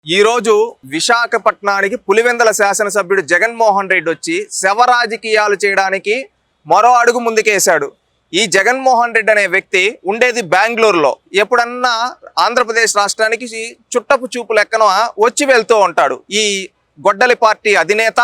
ఈ రోజు విశాఖపట్నానికి పులివెందుల శాసనసభ్యుడు జగన్మోహన్ రెడ్డి వచ్చి శవ రాజకీయాలు చేయడానికి మరో అడుగు ముందుకేశాడు. ఈ జగన్మోహన్ రెడ్డి అనే వ్యక్తి ఉండేది బెంగళూరులో. ఎప్పుడన్నా ఆంధ్రప్రదేశ్ రాష్ట్రానికి చుట్టపు చూపు లెక్కన వచ్చి వెళ్తూ ఉంటాడు. ఈ గొడ్డలి పార్టీ అధినేత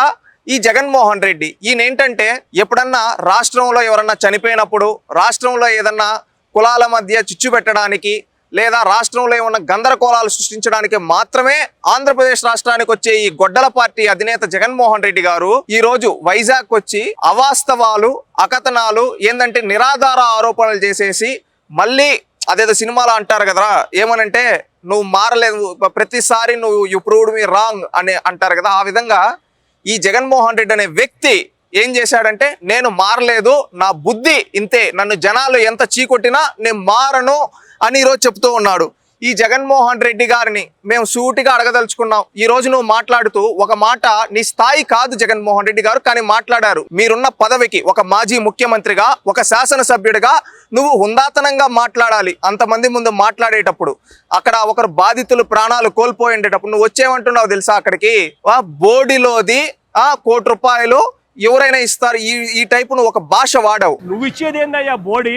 ఈ జగన్మోహన్ రెడ్డి ఈయనేంటంటే ఎప్పుడన్నా రాష్ట్రంలో ఎవరన్నా చనిపోయినప్పుడు, రాష్ట్రంలో ఏదన్నా కులాల మధ్య చిచ్చు పెట్టడానికి లేదా రాష్ట్రంలో ఏమన్నా గందరగోళాలు సృష్టించడానికి మాత్రమే ఆంధ్రప్రదేశ్ రాష్ట్రానికి వచ్చే ఈ గొడ్డల పార్టీ అధినేత జగన్మోహన్ రెడ్డి గారు ఈ రోజు వైజాగ్ వచ్చి అవాస్తవాలు, అకథనాలు, ఏందంటే నిరాధార ఆరోపణలు చేసేసి మళ్ళీ అదేదో సినిమాలో అంటారు కదా, ఏమనంటే నువ్వు మారలేదు, ప్రతిసారి నువ్వు యు ప్రూవ్డ్ మీ రాంగ్ అని అంటారు కదా, ఆ విధంగా ఈ జగన్మోహన్ రెడ్డి అనే వ్యక్తి ఏం చేశాడంటే నేను మారలేదు, నా బుద్ధి ఇంతే, నన్ను జనాలు ఎంత చీకొట్టినా నేను మారను అని ఈరోజు చెప్తూ ఉన్నాడు. ఈ జగన్మోహన్ రెడ్డి గారిని మేము సూటిగా అడగదలుచుకున్నాం. ఈ రోజు నువ్వు మాట్లాడుతూ ఒక మాట, నీ స్థాయి కాదు జగన్మోహన్ రెడ్డి గారు, కానీ మాట్లాడారు. మీరున్న పదవికి ఒక మాజీ ముఖ్యమంత్రిగా, ఒక శాసనసభ్యుడిగా నువ్వు హుందాతనంగా మాట్లాడాలి. అంతమంది ముందు మాట్లాడేటప్పుడు అక్కడ ఒకరు బాధితులు ప్రాణాలు కోల్పోయేటప్పుడు నువ్వు వచ్చేమంటున్నావు తెలుసా? అక్కడికి బోడిలోది ₹1 కోటి ఎవరైనా ఇస్తారు, ఈ టైపు నువ్వు ఒక భాష వాడావు. నువ్వు ఇచ్చేది ఏందయ్యా బోడి,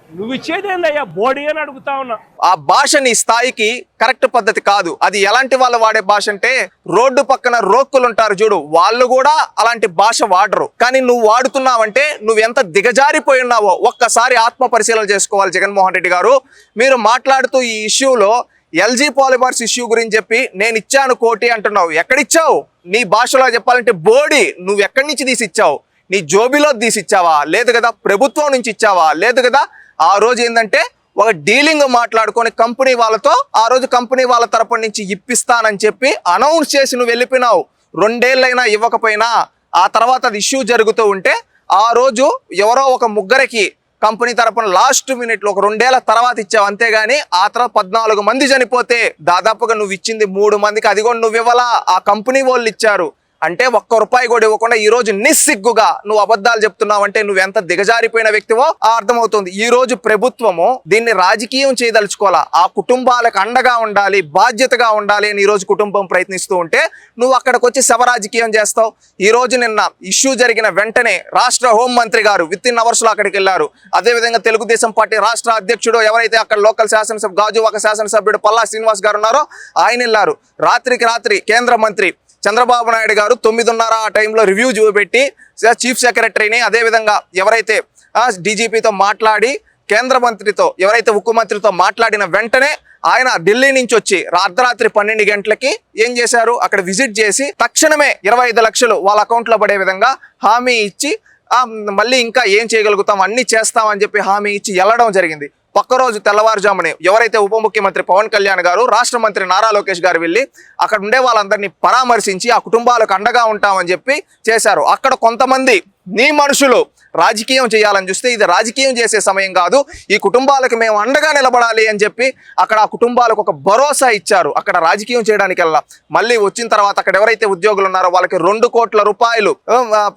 నువ్వు ఇచ్చేది ఏందయ్యా బోడి అని అడుగుతా ఉన్నా. ఆ భాష నీ స్థాయికి కరెక్ట్ పద్ధతి కాదు. అది ఎలాంటి వాళ్ళు వాడే భాష అంటే, రోడ్డు పక్కన రోక్కులు ఉంటారు చూడు, వాళ్ళు కూడా అలాంటి భాష వాడరు. కానీ నువ్వు వాడుతున్నావంటే నువ్వు ఎంత దిగజారిపోయి ఉన్నావో ఒక్కసారి ఆత్మ పరిశీలన చేసుకోవాలి జగన్మోహన్ రెడ్డి గారు. మీరు మాట్లాడుతూ ఈ ఇష్యూలో ఎల్జీ పాలిమర్స్ ఇష్యూ గురించి చెప్పి నేను ఇచ్చాను ₹1 కోటి అంటున్నావు. ఎక్కడిచ్చావు? నీ భాషలో చెప్పాలంటే బోడి నువ్వు ఎక్కడి నుంచి తీసి ఇచ్చావు? నీ జోబిలో తీసి ఇచ్చావా? లేదు కదా. ప్రభుత్వం నుంచి ఇచ్చావా? లేదు కదా. ఆ రోజు ఏంటంటే ఒక డీలింగ్ మాట్లాడుకొని కంపెనీ వాళ్ళతో ఆ రోజు కంపెనీ వాళ్ళ తరపు నుంచి ఇప్పిస్తానని చెప్పి అనౌన్స్ చేసి నువ్వు వెళ్ళిపోయినావు. 2 ఏళ్ళైనా ఇవ్వకపోయినా ఆ తర్వాత అది ఇష్యూ జరుగుతూ ఉంటే ఆ రోజు ఎవరో ఒక ముగ్గురికి కంపెనీ తరపున లాస్ట్ మినిట్లో ఒక 2 ఏళ్ల తర్వాత ఇచ్చావు, అంతేగాని ఆ తర్వాత 14 మంది చనిపోతే దాదాపుగా నువ్వు ఇచ్చింది 3 మందికి, అది కూడా నువ్వు ఇవ్వాలా, ఆ కంపెనీ వాళ్ళు ఇచ్చారు. అంటే ₹1 కూడా ఇవ్వకుండా ఈ రోజు నిస్సిగ్గుగా నువ్వు అబద్ధాలు చెప్తున్నావు అంటే నువ్వు ఎంత దిగజారిపోయిన వ్యక్తివో అర్థమవుతుంది. ఈ రోజు ప్రభుత్వము దీన్ని రాజకీయం చేయదలుచుకోవాలా, ఆ కుటుంబాలకు అండగా ఉండాలి, బాధ్యతగా ఉండాలి అని ఈ రోజు కుటుంబం ప్రయత్నిస్తూ ఉంటే నువ్వు అక్కడికి వచ్చి శవ రాజకీయం చేస్తావు. ఈ రోజు నిన్న ఇష్యూ జరిగిన వెంటనే రాష్ట్ర హోంమంత్రి గారు వితిన్ అవర్స్ లో అక్కడికి వెళ్ళారు. అదేవిధంగా తెలుగుదేశం పార్టీ రాష్ట్ర అధ్యక్షుడు ఎవరైతే అక్కడ లోకల్ శాసనసభ గాజువాక శాసనసభ్యుడు పల్లా శ్రీనివాస్ గారు ఉన్నారో ఆయన వెళ్ళారు. రాత్రికి రాత్రి కేంద్ర మంత్రి చంద్రబాబు నాయుడు గారు 9:30 ఆ టైంలో రివ్యూ చూపెట్టి చీఫ్ సెక్రటరీని, అదేవిధంగా ఎవరైతే డీజీపీతో మాట్లాడి కేంద్ర మంత్రితో ఎవరైతే ఉక్కు మంత్రితో మాట్లాడిన వెంటనే ఆయన ఢిల్లీ నుంచి వచ్చి అర్ధరాత్రి 12 గంటలకి ఏం చేశారు, అక్కడ విజిట్ చేసి తక్షణమే 25 లక్షలు వాళ్ళ అకౌంట్లో పడే విధంగా హామీ ఇచ్చి మళ్ళీ ఇంకా ఏం చేయగలుగుతాం అన్ని చేస్తామని చెప్పి హామీ ఇచ్చి వెళ్ళడం జరిగింది. పక్క రోజు తెల్లవారుజామునే ఎవరైతే ఉప ముఖ్యమంత్రి పవన్ కళ్యాణ్ గారు, రాష్ట్ర మంత్రి నారా లోకేష్ గారు వెళ్ళి అక్కడ ఉండే వాళ్ళందరినీ పరామర్శించి ఆ కుటుంబాలకు అండగా ఉంటామని చెప్పి చేశారు. అక్కడ కొంతమంది నీ మనుషులు రాజకీయం చేయాలని చూస్తే ఇది రాజకీయం చేసే సమయం కాదు, ఈ కుటుంబాలకు మేము అండగా నిలబడాలి అని చెప్పి అక్కడ ఆ కుటుంబాలకు ఒక భరోసా ఇచ్చారు. అక్కడ రాజకీయం చేయడానికి వెళ్ళా. మళ్ళీ వచ్చిన తర్వాత అక్కడ ఎవరైతే ఉద్యోగులు ఉన్నారో వాళ్ళకి ₹2 కోట్ల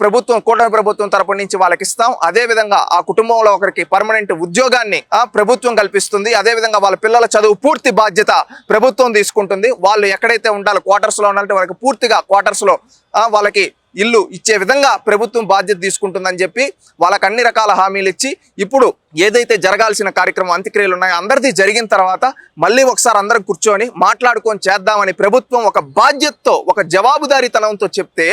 ప్రభుత్వం, కూటమి ప్రభుత్వం తరపు నుంచి వాళ్ళకి ఇస్తాం. అదేవిధంగా ఆ కుటుంబంలో ఒకరికి పర్మనెంట్ ఉద్యోగాన్ని ప్రభుత్వం కల్పిస్తుంది. అదేవిధంగా వాళ్ళ పిల్లల చదువు పూర్తి బాధ్యత ప్రభుత్వం తీసుకుంటుంది. వాళ్ళు ఎక్కడైతే ఉండాలో క్వార్టర్స్ లో ఉండాలంటే వాళ్ళకి పూర్తిగా క్వార్టర్స్ లో వాళ్ళకి ఇల్లు ఇచ్చే విధంగా ప్రభుత్వం బాధ్యత తీసుకుంటుందని చెప్పి వాళ్ళకి అన్ని రకాల హామీలు ఇచ్చి ఇప్పుడు ఏదైతే జరగాల్సిన కార్యక్రమం అంత్యక్రియలు ఉన్నాయో అందరిది జరిగిన తర్వాత మళ్ళీ ఒకసారి అందరం కూర్చొని మాట్లాడుకొని చేద్దామని ప్రభుత్వం ఒక బాధ్యతతో, ఒక జవాబుదారీతనంతో చెప్తే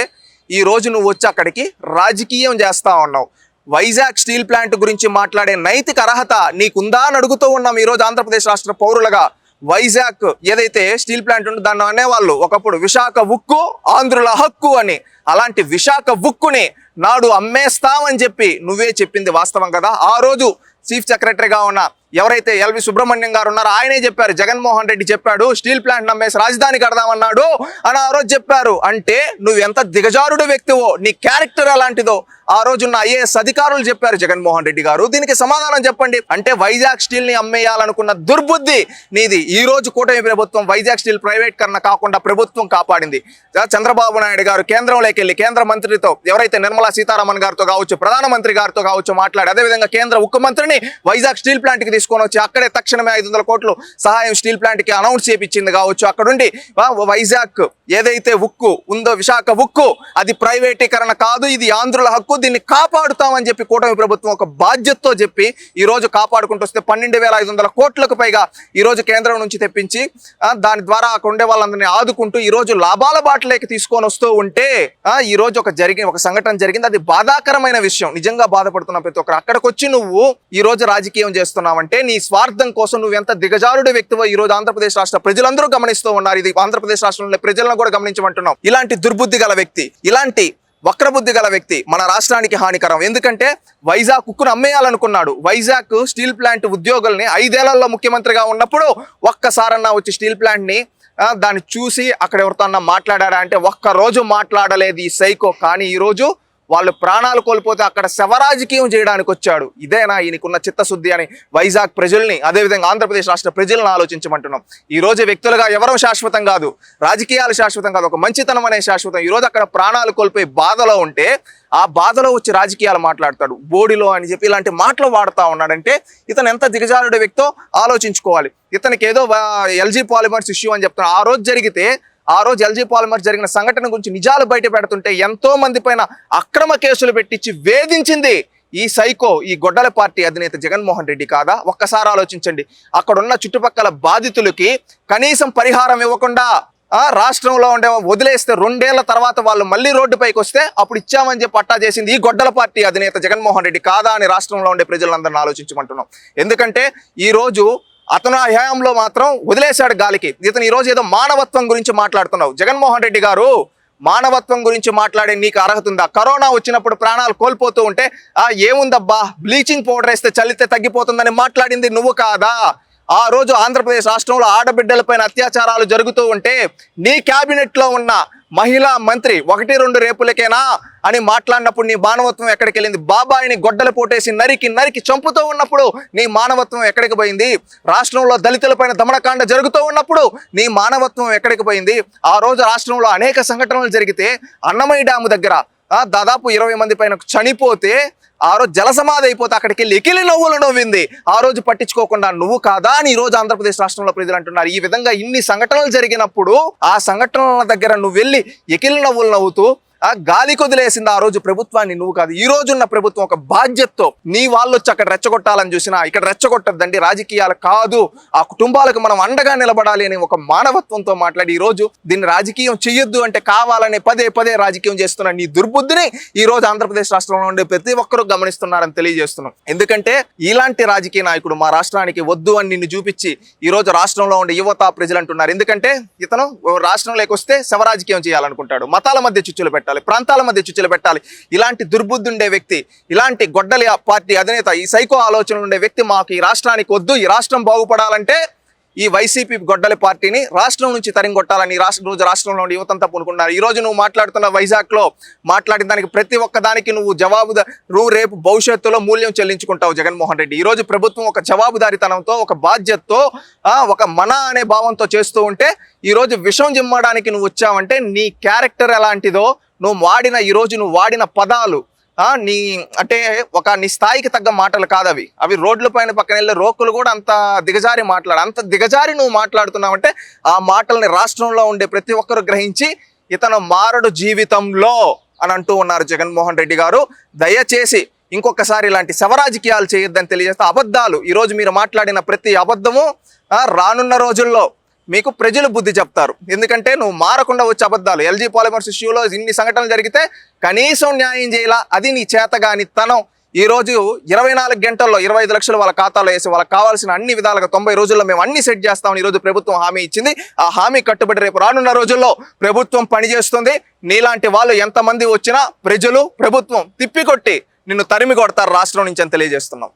ఈ రోజు నువ్వు వచ్చి అక్కడికి రాజకీయం చేస్తా ఉన్నావు. వైజాగ్ స్టీల్ ప్లాంట్ గురించి మాట్లాడే నైతిక అర్హత నీకుందా అని అడుగుతూ ఉన్నాం ఈ రోజు ఆంధ్రప్రదేశ్ రాష్ట్ర పౌరులుగా. వైజాగ్ ఏదైతే స్టీల్ ప్లాంట్ ఉందో దాన్ని అనేవాళ్ళు ఒకప్పుడు విశాఖ ఉక్కు ఆంధ్రుల హక్కు అని. అలాంటి విశాఖ ఉక్కుని నాడు అమ్మేస్తామని చెప్పి నువ్వే చెప్పింది వాస్తవం కదా. ఆ రోజు చీఫ్ సెక్రటరీగా ఉన్న ఎవరైతే ఎల్వి సుబ్రహ్మణ్యం గారు ఉన్నారో ఆయనే చెప్పారు, జగన్మోహన్ రెడ్డి చెప్పాడు స్టీల్ ప్లాంట్ నమ్మేసి రాజధాని కడదామన్నాడు అని ఆ రోజు చెప్పారు. అంటే నువ్వు ఎంత దిగజారుడు వ్యక్తివో, నీ క్యారెక్టర్ అలాంటిదో ఆ రోజున్న ఐఏఎస్ అధికారులు చెప్పారు జగన్మోహన్ రెడ్డి గారు. దీనికి సమాధానం చెప్పండి. అంటే వైజాగ్ స్టీల్ ని అమ్మేయాలనుకున్న దుర్బుద్ధి నీది. ఈ రోజు కూటమి ప్రభుత్వం వైజాగ్ స్టీల్ ప్రైవేటీకరణ కాకుండా ప్రభుత్వం కాపాడింది. చంద్రబాబు నాయుడు గారు కేంద్రంలోకి వెళ్ళి కేంద్ర మంత్రితో ఎవరైతే నిర్మలా సీతారామన్ గారితో కావచ్చు, ప్రధానమంత్రి గారితో కావచ్చు మాట్లాడి, అదేవిధంగా కేంద్ర ఉక్కు మంత్రిని నిధుల్ని వైజాగ్ స్టీల్ ప్లాంట్ కి తీసుకొని వచ్చి అక్కడే తక్షణమే 500 కోట్లు సహాయం స్టీల్ ప్లాంట్ కి అనౌన్స్ చేపించింది కావచ్చు. అక్కడుండి వైజాగ్ ఏదైతే ఉక్కు ఉందో, విశాఖ ఉక్కు, అది ప్రైవేటీకరణ కాదు, ఇది ఆంధ్రుల హక్కు, దీన్ని కాపాడుతామని చెప్పి కూటమి ప్రభుత్వం ఒక బాధ్యతతో చెప్పి ఈ రోజు కాపాడుకుంటూ వస్తే 12,500 కోట్లకు పైగా ఈ రోజు కేంద్రం నుంచి తెప్పించి దాని ద్వారా అక్కడ ఉండే వాళ్ళందరినీ ఆదుకుంటూ ఈ రోజు లాభాల బాటలోకి తీసుకొని వస్తూ ఉంటే ఈ రోజు ఒక సంఘటన జరిగింది. అది బాధాకరమైన విషయం. నిజంగా బాధపడుతున్న ప్రతి ఒక్కరు అక్కడికి వచ్చి నువ్వు ఈ రోజు రాజకీయం చేస్తున్నావంటే నీ స్వార్థం కోసం నువ్వు ఎంత దిగజారుడు వ్యక్తివో ఈ రోజు ఆంధ్రప్రదేశ్ రాష్ట్ర ప్రజలందరూ గమనిస్తూ ఉన్నారు. ఇది ఆంధ్రప్రదేశ్ రాష్ట్రంలో ప్రజలను కూడా గమనించమంటున్నాం. ఇలాంటి దుర్బుద్ధి గల వ్యక్తి, ఇలాంటి వక్రబుద్ధి గల వ్యక్తి మన రాష్ట్రానికి హానికరం. ఎందుకంటే వైజాగ్ ఉక్కును అమ్మేయాలనుకున్నాడు. వైజాగ్ స్టీల్ ప్లాంట్ ఉద్యోగుల్ని 5 ఏళ్లలో ముఖ్యమంత్రిగా ఉన్నప్పుడు ఒక్కసారన్నా వచ్చి స్టీల్ ప్లాంట్ ని దాన్ని చూసి అక్కడ ఎవరితో అన్నా మాట్లాడాడా అంటే ఒక్క రోజు మాట్లాడలేదు ఈ సైకో. కానీ ఈ రోజు వాళ్ళు ప్రాణాలు కోల్పోతే అక్కడ శవరాజకీయం చేయడానికి వచ్చాడు. ఇదేనా ఈయనకున్న చిత్తశుద్ధి అని వైజాగ్ ప్రజల్ని, అదేవిధంగా ఆంధ్రప్రదేశ్ రాష్ట్ర ప్రజలను ఆలోచించమంటున్నాం. ఈ రోజు వ్యక్తులుగా ఎవరూ శాశ్వతం కాదు, రాజకీయాలు శాశ్వతం కాదు, ఒక మంచితనం అనే శాశ్వతం. ఈ రోజు అక్కడ ప్రాణాలు కోల్పోయి బాధలో ఉంటే ఆ బాధలో వచ్చి రాజకీయాలు మాట్లాడతాడు, బోడిలో అని చెప్పి ఇలాంటి మాటలు వాడుతూ ఉన్నాడంటే ఇతను ఎంత దిగజారుడు వ్యక్తో ఆలోచించుకోవాలి. ఇతనికి ఏదో ఎల్జీ పాలిమర్స్ ఇష్యూ అని చెప్తాను. ఆ రోజు ఎల్జీ పాలిమర్స్ జరిగిన సంఘటన గురించి నిజాలు బయట పెడుతుంటే ఎంతో మంది పైన అక్రమ కేసులు పెట్టించి వేధించింది ఈ సైకో, ఈ గొడ్డల పార్టీ అధినేత జగన్మోహన్ రెడ్డి కాదా? ఒక్కసారి ఆలోచించండి. అక్కడున్న చుట్టుపక్కల బాధితులకి కనీసం పరిహారం ఇవ్వకుండా రాష్ట్రంలో ఉండే వదిలేస్తే 2 ఏళ్ల తర్వాత వాళ్ళు మళ్ళీ రోడ్డుపైకి వస్తే అప్పుడు ఇచ్చామని చెప్పి పట్టా చేసింది ఈ గొడ్డల పార్టీ అధినేత జగన్మోహన్ రెడ్డి కాదా అని రాష్ట్రంలో ఉండే ప్రజలందరినీ ఆలోచించమంటున్నాం. ఎందుకంటే ఈ రోజు అతను ఆ హయాంలో మాత్రం వదిలేశాడు గాలికి. ఇతను ఈ రోజు ఏదో మానవత్వం గురించి మాట్లాడుతున్నావు. జగన్మోహన్ రెడ్డి గారు, మానవత్వం గురించి మాట్లాడే నీకు అర్హత ఉందా? కరోనా వచ్చినప్పుడు ప్రాణాలు కోల్పోతూ ఉంటే ఏముందబ్బా బ్లీచింగ్ పౌడర్ వేస్తే చల్లితే తగ్గిపోతుందని మాట్లాడింది నువ్వు కాదా? ఆ రోజు ఆంధ్రప్రదేశ్ రాష్ట్రంలో ఆడబిడ్డలపైన అత్యాచారాలు జరుగుతూ ఉంటే నీ క్యాబినెట్ లో ఉన్న మహిళా మంత్రి 1-2 రేపులకేనా అని మాట్లాడినప్పుడు నీ మానవత్వం ఎక్కడికి వెళ్ళింది? బాబాయిని గొడ్డలు పోటేసి నరికి చంపుతూ ఉన్నప్పుడు నీ మానవత్వం ఎక్కడికి పోయింది? రాష్ట్రంలో దళితులపైన దమనకాండ జరుగుతూ ఉన్నప్పుడు నీ మానవత్వం ఎక్కడికి పోయింది? ఆ రోజు రాష్ట్రంలో అనేక సంఘటనలు జరిగితే అన్నమయ్య డ్యాము దగ్గర దాదాపు 20 మంది పైన చనిపోతే ఆ రోజు జలసమాధి అయిపోతే అక్కడికి వెళ్ళి ఎకిలి నవ్వులు నవ్వింది. ఆ రోజు పట్టించుకోకుండా నువ్వు కాదా అని ఈ రోజు ఆంధ్రప్రదేశ్ రాష్ట్రంలో ప్రజలు అంటున్నారు. ఈ విధంగా ఇన్ని సంఘటనలు జరిగినప్పుడు ఆ సంఘటనల దగ్గర నువ్వు వెళ్ళి ఎకిలి నవ్వులు నవ్వుతూ గాలి కొదిలేసింది ఆ రోజు ప్రభుత్వాన్ని, నువ్వు కాదు. ఈ రోజున్న ప్రభుత్వం ఒక బాధ్యతతో నీ వాళ్ళు వచ్చి అక్కడ రెచ్చగొట్టాలని చూసినా ఇక్కడ రెచ్చగొట్టద్దండి, రాజకీయాలు కాదు, ఆ కుటుంబాలకు మనం అండగా నిలబడాలి అని ఒక మానవత్వంతో మాట్లాడి ఈ రోజు దీన్ని రాజకీయం చెయ్యొద్దు అంటే కావాలని పదే రాజకీయం చేస్తున్న నీ దుర్బుద్ధిని ఈ రోజు ఆంధ్రప్రదేశ్ రాష్ట్రంలో ఉండే ప్రతి ఒక్కరూ గమనిస్తున్నారని తెలియజేస్తున్నాం. ఎందుకంటే ఇలాంటి రాజకీయ నాయకుడు మా రాష్ట్రానికి వద్దు అని నిన్ను చూపించి ఈ రోజు రాష్ట్రంలో ఉండే యువత ప్రజలు అంటున్నారు. ఎందుకంటే ఇతను రాష్ట్రంలోకి వస్తే శవరాజకీయం చేయాలనుకుంటాడు, మతాల మధ్య చిచ్చులు పెట్టాలి, ప్రాంతాల మధ్య చిచ్చులు పెట్టాలి. ఇలాంటి దుర్బుద్ధి ఉండే వ్యక్తి, ఇలాంటి గొడ్డలి పార్టీ అధినేత, ఈ సైకో ఆలోచనలు ఉండే వ్యక్తి మాకు ఈ రాష్ట్రానికి వద్దు. ఈ రాష్ట్రం బాగుపడాలంటే ఈ వైసీపీ గొడ్డలి పార్టీని రాష్ట్రం నుంచి తరిగొట్టాలని రోజు రాష్ట్రంలో ఉండే యువతంతా పూనుకున్నారు. ఈ రోజు నువ్వు మాట్లాడుతున్న వైజాగ్ లో మాట్లాడిన దానికి ప్రతి ఒక్కదానికి నువ్వు నువ్వు రేపు భవిష్యత్తులో మూల్యం చెల్లించుకుంటావు జగన్మోహన్ రెడ్డి. ఈ రోజు ప్రభుత్వం ఒక జవాబుదారీతనంతో, ఒక బాధ్యతతో, ఒక మన అనే భావంతో చేస్తూ ఉంటే ఈ రోజు విషం జిమ్మడానికి నువ్వు వచ్చావంటే నీ క్యారెక్టర్ ఎలాంటిదో, ఈ రోజు నువ్వు వాడిన పదాలు నీ స్థాయికి తగ్గ మాటలు కాదు అవి. అవి రోడ్ల పైన పక్కన వెళ్ళే రోకులు కూడా అంత దిగజారి నువ్వు మాట్లాడుతున్నావంటే ఆ మాటల్ని రాష్ట్రంలో ఉండే ప్రతి ఒక్కరు గ్రహించి ఇతను మారడు జీవితంలో అని అంటూ ఉన్నారు జగన్మోహన్ రెడ్డి గారు. దయచేసి ఇంకొకసారి ఇలాంటి శవరాజకీయాలు చేయొద్దని తెలియజేస్తే అబద్ధాలు, ఈ రోజు మీరు మాట్లాడిన ప్రతి అబద్ధము రానున్న రోజుల్లో మీకు ప్రజలు బుద్ధి చెప్తారు. ఎందుకంటే నువ్వు మారకుండా వచ్చే అబద్ధాలు. ఎల్జీ పాలిమర్స్ ఇష్యూలో ఇన్ని సంఘటనలు జరిగితే కనీసం న్యాయం చేయాల, అది నీ చేతగాని తనం. ఈ రోజు 24 గంటల్లో 25 లక్షలు వాళ్ళ ఖాతాలో వేసి వాళ్ళకి కావాల్సిన అన్ని విధాలుగా 90 రోజుల్లో మేము అన్ని సెట్ చేస్తామని ఈ రోజు ప్రభుత్వం హామీ ఇచ్చింది. ఆ హామీ కట్టుబడి రేపు రానున్న రోజుల్లో ప్రభుత్వం పనిచేస్తుంది. నీలాంటి వాళ్ళు ఎంతమంది వచ్చినా ప్రభుత్వం తిప్పికొట్టి నిన్ను తరిమి కొడతారు రాష్ట్రం నుంచి అని తెలియజేస్తున్నాం.